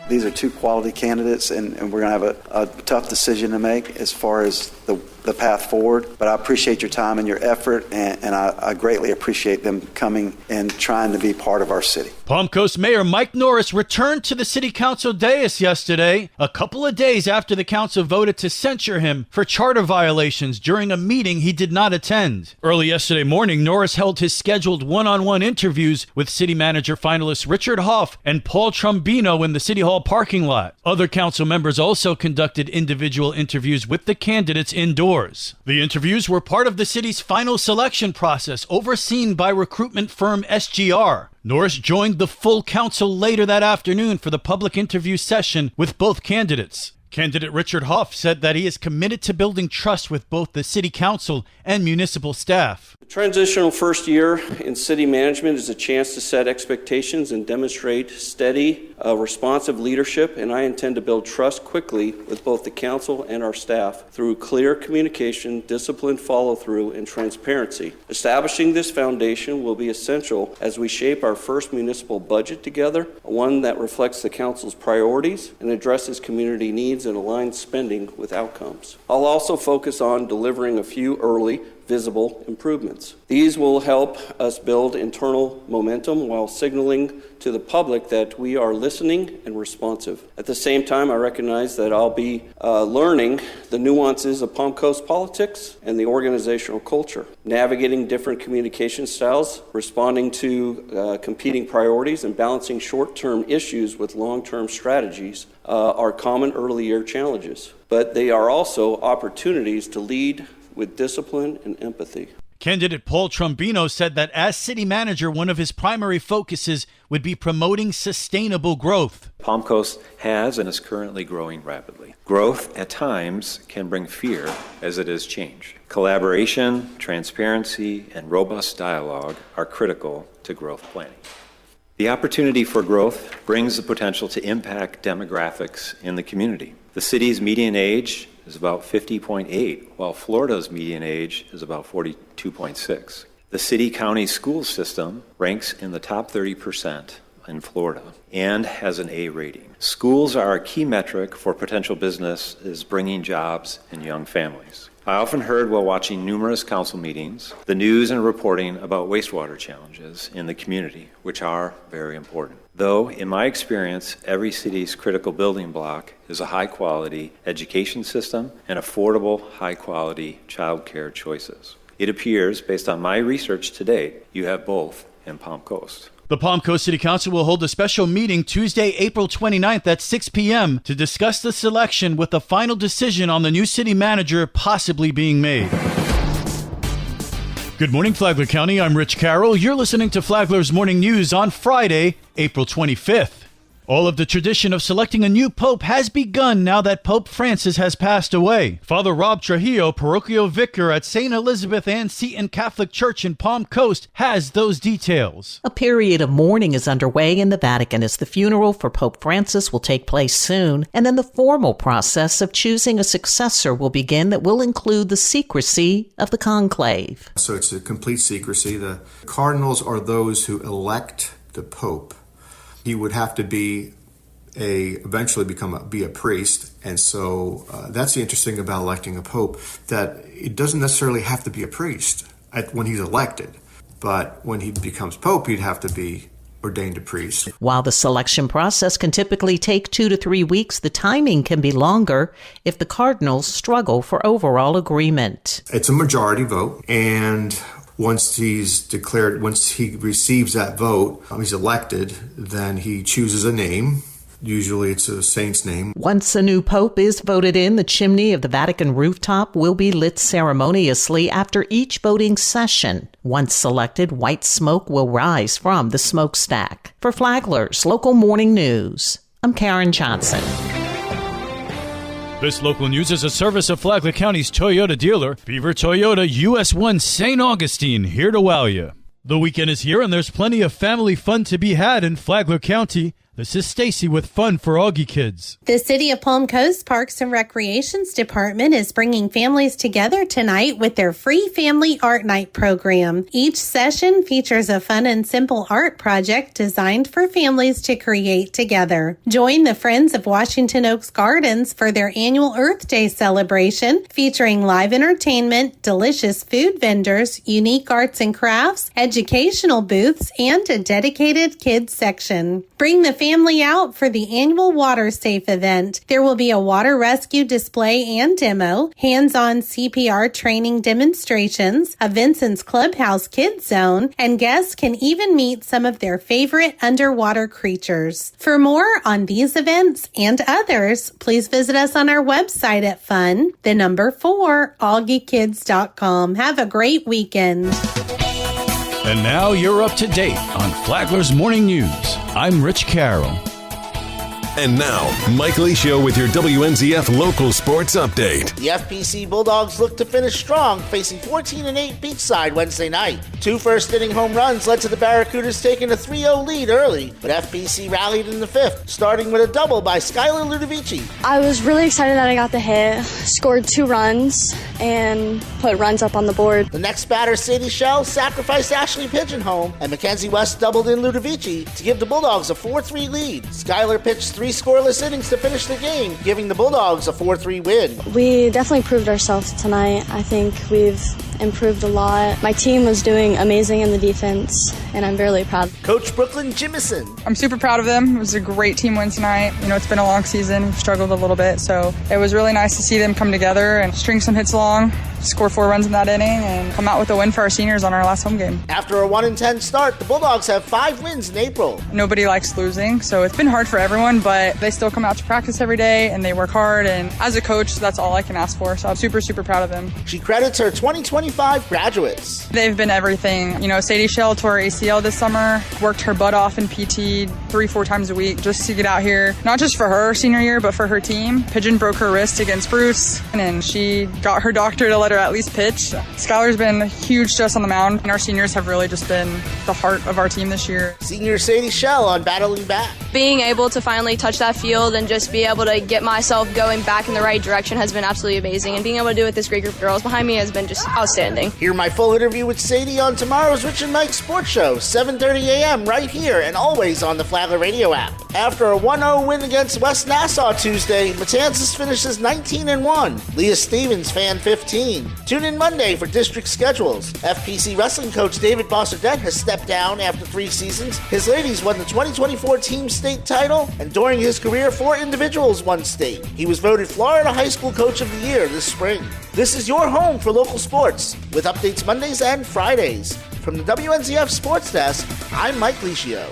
These are two quality candidates, and we're going to have a tough decision to make as far as the path forward. But I appreciate your time and your effort, and I greatly appreciate them coming and trying to be part of our city. Palm Coast Mayor Mike Norris returned to the City Council dais yesterday, a couple of days after the council voted to censure him for charter violations during a meeting he did not attend. Early yesterday morning, Norris held his scheduled one-on-one interviews with city manager finalists Richard Hoff and Paul Trombino in the City Hall parking lot. Other council members also conducted individual interviews with the candidates indoors. The interviews were part of the city's final selection process, overseen by recruitment firm SGR. Norris joined the full council later that afternoon for the public interview session with both candidates. Candidate Richard Hoff said that he is committed to building trust with both the city council and municipal staff. The transitional first year in city management is a chance to set expectations and demonstrate steady, responsive leadership, and I intend to build trust quickly with both the council and our staff through clear communication, disciplined follow-through, and transparency. Establishing this foundation will be essential as we shape our first municipal budget together, one that reflects the council's priorities and addresses community needs and aligns spending with outcomes. I'll also focus on delivering a few early, visible improvements. These will help us build internal momentum while signaling to the public that we are listening and responsive. At the same time, I recognize that I'll be learning the nuances of Palm Coast politics and the organizational culture, navigating different communication styles, responding to competing priorities, and balancing short-term issues with long-term strategies are common early year challenges. But they are also opportunities to lead with discipline and empathy. Candidate Paul Trombino said that as city manager, one of his primary focuses would be promoting sustainable growth. Palm Coast has and is currently growing rapidly. Growth at times can bring fear as it is change. Collaboration, transparency, and robust dialogue are critical to growth planning. The opportunity for growth brings the potential to impact demographics in the community. The city's median age is about 50.8, while Florida's median age is about 42.6. The city-county school system ranks in the top 30% in Florida and has an A rating. Schools are a key metric for potential businesses bringing jobs and young families. I often heard while watching numerous council meetings the news and reporting about wastewater challenges in the community, which are very important. Though, in my experience, every city's critical building block is a high-quality education system and affordable, high-quality childcare choices. It appears, based on my research to date, you have both in Palm Coast. The Palm Coast City Council will hold a special meeting Tuesday, April 29th at 6 p.m. to discuss the selection with a final decision on the new city manager possibly being made. Good morning, Flagler County. I'm Rich Carroll. You're listening to Flagler's Morning News on Friday, April 25th. All of the tradition of selecting a new pope has begun now that Pope Francis has passed away. Father Rob Trujillo, parochial vicar at St. Elizabeth Ann Seton Catholic Church in Palm Coast, has those details. A period of mourning is underway in the Vatican as the funeral for Pope Francis will take place soon, and then the formal process of choosing a successor will begin that will include the secrecy of the conclave. So it's a complete secrecy. The cardinals are those who elect the pope. He would have to eventually be a priest. And so that's the interesting about electing a pope, that it doesn't necessarily have to be a priest when he's elected. But when he becomes pope, he'd have to be ordained a priest. While the selection process can typically take 2 to 3 weeks, the timing can be longer if the cardinals struggle for overall agreement. It's a majority vote, and once he receives that vote, he's elected, then he chooses a name. Usually it's a saint's name. Once a new pope is voted in, the chimney of the Vatican rooftop will be lit ceremoniously after each voting session. Once selected, white smoke will rise from the smokestack. For Flagler's Local Morning News, I'm Karen Johnson. This local news is a service of Flagler County's Toyota dealer, Beaver Toyota US 1 St. Augustine, here to wow you. The weekend is here and there's plenty of family fun to be had in Flagler County. This is Stacy with Fun for Augie Kids. The City of Palm Coast Parks and Recreations Department is bringing families together tonight with their free Family Art Night program. Each session features a fun and simple art project designed for families to create together. Join the Friends of Washington Oaks Gardens for their annual Earth Day celebration, featuring live entertainment, delicious food vendors, unique arts and crafts, educational booths, and a dedicated kids section. Bring the family out for the annual Water Safe event. There will be a water rescue display and demo, hands-on CPR training demonstrations, a Vincent's Clubhouse Kids Zone, and guests can even meet some of their favorite underwater creatures. For more on these events and others, please visit us on our website at fun4augiekids.com. Have a great weekend. And now you're up to date on Flagler's Morning News. I'm Rich Carroll. And now, Mike Licio with your WNZF local sports update. The FPC Bulldogs look to finish strong, facing 14-8 Beachside Wednesday night. 2 first-inning home runs led to the Barracudas taking a 3-0 lead early, but FPC rallied in the 5th, starting with a double by Skylar Ludovici. I was really excited that I got the hit, scored 2 runs, and put runs up on the board. The next batter, Sadie Shell, sacrificed Ashley Pigeon home, and Mackenzie West doubled in Ludovici to give the Bulldogs a 4-3 lead. Skylar pitched 3 scoreless innings to finish the game, giving the Bulldogs a 4-3 win. We definitely proved ourselves tonight. I think we've improved a lot. My team was doing amazing in the defense, and I'm really proud. Coach Brooklyn Jimison. I'm super proud of them. It was a great team win tonight. You know, it's been a long season. We've struggled a little bit, so it was really nice to see them come together and string some hits along, score 4 runs in that inning, and come out with a win for our seniors on our last home game. After a 1-10 start, the Bulldogs have 5 wins in April. Nobody likes losing, so it's been hard for everyone, but they still come out to practice every day, and they work hard, and as a coach, that's all I can ask for, so I'm super, super proud of them. She credits her 2025 graduates. They've been everything. You know, Sadie Shell tore her ACL this summer, worked her butt off in PT 3-4 times a week just to get out here, not just for her senior year, but for her team. Pigeon broke her wrist against Bruce, and she got her doctor to let her at least pitch. Skylar's been huge to us on the mound, and our seniors have really just been the heart of our team this year. Senior Sadie Shell on battling back. Being able to finally touch that field and just be able to get myself going back in the right direction has been absolutely amazing, and being able to do it with this great group of girls behind me has been just outstanding. Hear my full interview with Sadie on tomorrow's Rich and Mike Sports Show, 7:30 a.m. right here and always on the Flagler Radio app. After a 1-0 win against West Nassau Tuesday, Matanzas finishes 19-1. Leah Stevens fan 15. Tune in Monday for district schedules. FPC wrestling coach David Bossardette has stepped down after 3 seasons. His ladies won the 2024 team state title, and during his career, 4 individuals won state. He was voted Florida High School Coach of the Year this spring. This is your home for local sports, with updates Mondays and Fridays. From the WNZF Sports Desk, I'm Mike Licio.